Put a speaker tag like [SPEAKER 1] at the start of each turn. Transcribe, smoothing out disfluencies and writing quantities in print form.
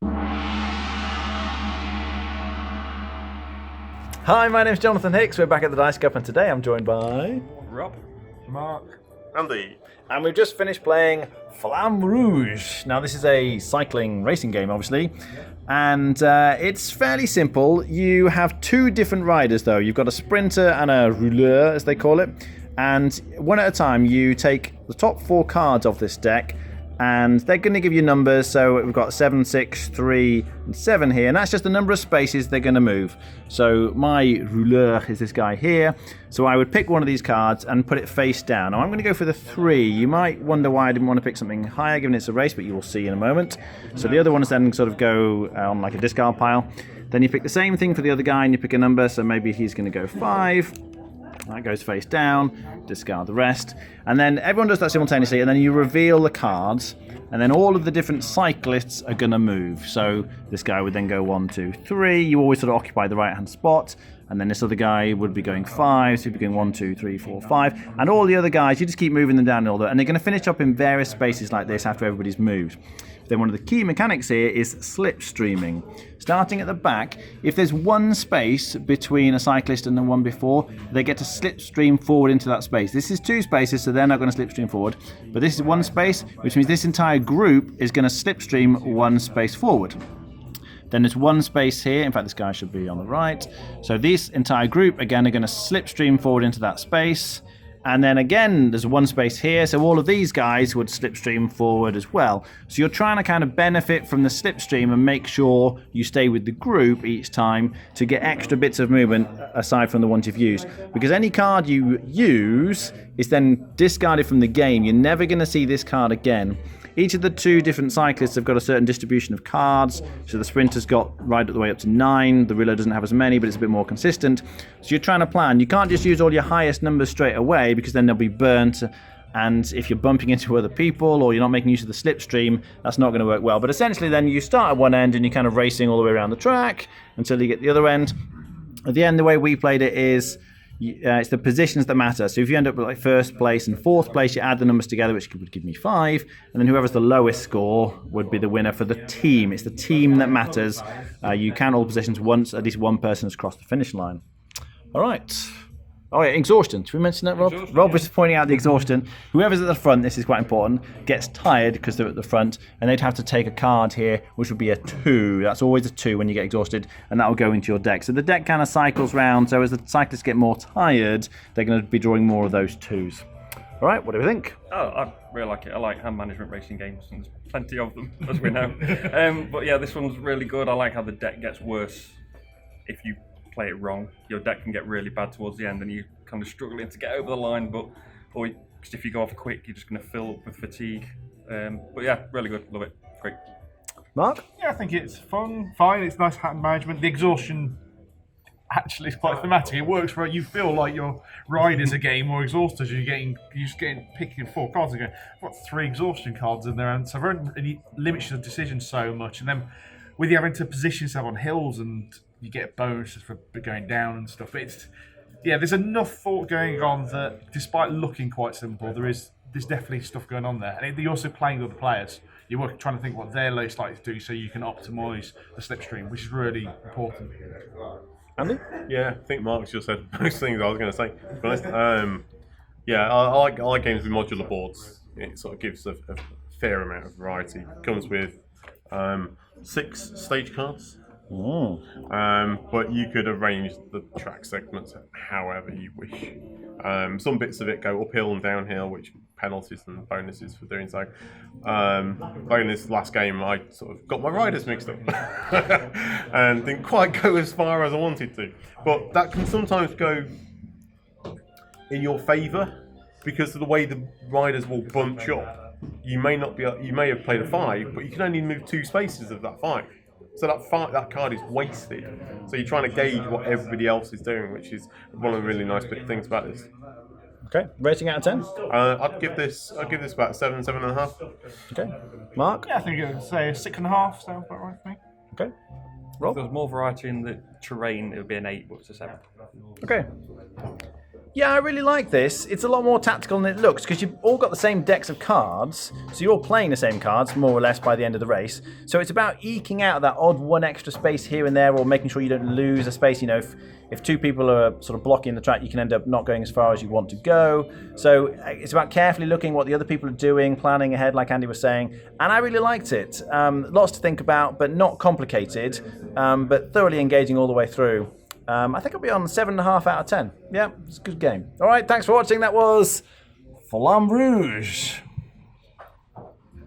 [SPEAKER 1] Hi, my name's Jonathan Hicks. We're back at the Dice Cup, and today I'm joined by
[SPEAKER 2] Rob,
[SPEAKER 3] Mark,
[SPEAKER 2] Andy,
[SPEAKER 1] and we've just finished playing Flamme Rouge. Now, this is a cycling racing game, obviously, and it's fairly simple. You have two different riders, though. You've got a sprinter and a rouleur, as they call it, and one at a time, you take the top four cards of this deck, and they're going to give you numbers. So we've got 7, 6, 3, and 7 here, and that's just the number of spaces they're going to move. So my rouleur is this guy here. So I would pick one of these cards and put it face down. Now I'm going to go for the 3. You might wonder why I didn't want to pick something higher, given it's a race, but you will see in a moment. So the other ones then sort of go on like a discard pile. Then you pick the same thing for the other guy, and you pick a number. So maybe he's going to go 5. That goes face down, discard the rest. And then everyone does that simultaneously, and then you reveal the cards, and then all of the different cyclists are going to move. So this guy would then go 1, 2, 3. You always sort of occupy the right-hand spot. And then this other guy would be going 5, so he'd be going 1, 2, 3, 4, 5. And all the other guys, you just keep moving them down in order, and they're going to finish up in various spaces like this after everybody's moved. Then one of the key mechanics here is slipstreaming. Starting at the back, if there's one space between a cyclist and the one before, they get to slipstream forward into that space. This is 2 spaces, so they're not going to slipstream forward. But this is 1 space, which means this entire group is going to slipstream 1 space forward. Then there's 1 space here. In fact, this guy should be on the right. So this entire group, again, are going to slipstream forward into that space. And then again, there's 1 space here, so all of these guys would slipstream forward as well. So you're trying to kind of benefit from the slipstream and make sure you stay with the group each time to get extra bits of movement aside from the ones you've used. Because any card you use is then discarded from the game. You're never going to see this card again. Each of the 2 different cyclists have got a certain distribution of cards. So the sprinter's got right the way up to 9. The rouleur doesn't have as many, but it's a bit more consistent. So you're trying to plan. You can't just use all your highest numbers straight away, because then they'll be burnt. And if you're bumping into other people or you're not making use of the slipstream, that's not going to work well. But essentially then you start at one end and you're kind of racing all the way around the track until you get the other end. At the end, the way we played it is it's the positions that matter. So if you end up with like 1st place and 4th place, you add the numbers together, which would give me 5, and then whoever's the lowest score would be the winner for the team. It's the team that matters. You count all positions once at least one person has crossed the finish line. All right. Oh yeah, exhaustion. Did we mention that, Rob? Rob was pointing out the exhaustion. Whoever's at the front, this is quite important, gets tired because they're at the front, and they'd have to take a card here, which would be a 2. That's always a 2 when you get exhausted, and that will go into your deck. So the deck kind of cycles round, so as the cyclists get more tired, they're going to be drawing more of those 2s. All right, what do we think?
[SPEAKER 2] Oh, I really like it. I like hand management racing games, and there's plenty of them, as we know. But yeah, this one's really good. I like how the deck gets worse if you play it wrong. Your deck can get really bad towards the end, and you're kind of struggling to get over the line. But because if you go off quick, you're just going to fill up with fatigue. But yeah, really good. Love it. Great.
[SPEAKER 1] Mark?
[SPEAKER 3] Yeah, I think it's fun, fine. It's nice hand management. The exhaustion actually is quite thematic. It works for you. Feel like your riders are getting more exhausted. You're just getting picking 4 cards and going, I've got 3 exhaustion cards in there, and so it limits your decision so much. And then with you having to position yourself on hills, and you get bonuses for going down and stuff. But there's enough thought going on that, despite looking quite simple, there's definitely stuff going on there. And you're also playing with the players. You're trying to think what they're most likely to do, so you can optimise the slipstream, which is really important.
[SPEAKER 1] Andy?
[SPEAKER 4] Yeah, I think Mark's just said most things I was going to say. To be honest, I like games with modular boards. It sort of gives a fair amount of variety. It comes with 6 stage cards. But you could arrange the track segments however you wish. Some bits of it go uphill and downhill, which penalties and bonuses for doing so. Playing this last game, I sort of got my riders mixed up and didn't quite go as far as I wanted to. But that can sometimes go in your favour because of the way the riders will bunch up. You may have played a 5, but you can only move 2 spaces of that 5. So that card is wasted. So you're trying to gauge what everybody else is doing, which is one of the really nice things about this.
[SPEAKER 1] Okay, rating out of 10?
[SPEAKER 4] I'd give this about 7, 7.5.
[SPEAKER 1] Okay, Mark?
[SPEAKER 3] Yeah, I think I'd say 6.5 sounds about right for me.
[SPEAKER 1] Okay,
[SPEAKER 2] If
[SPEAKER 1] Rob?
[SPEAKER 2] there was more variety in the terrain, it would be an 8, but it's a 7.
[SPEAKER 1] Okay. Yeah, I really like this. It's a lot more tactical than it looks because you've all got the same decks of cards, so you're all playing the same cards more or less by the end of the race. So it's about eking out that odd one extra space here and there, or making sure you don't lose a space. You know, if two people are sort of blocking the track, you can end up not going as far as you want to go. So it's about carefully looking what the other people are doing, planning ahead, like Andy was saying. And I really liked it. Lots to think about, but not complicated, but thoroughly engaging all the way through. I think I'll be on 7.5 out of 10. Yeah, it's a good game. All right, thanks for watching. That was Flamme Rouge.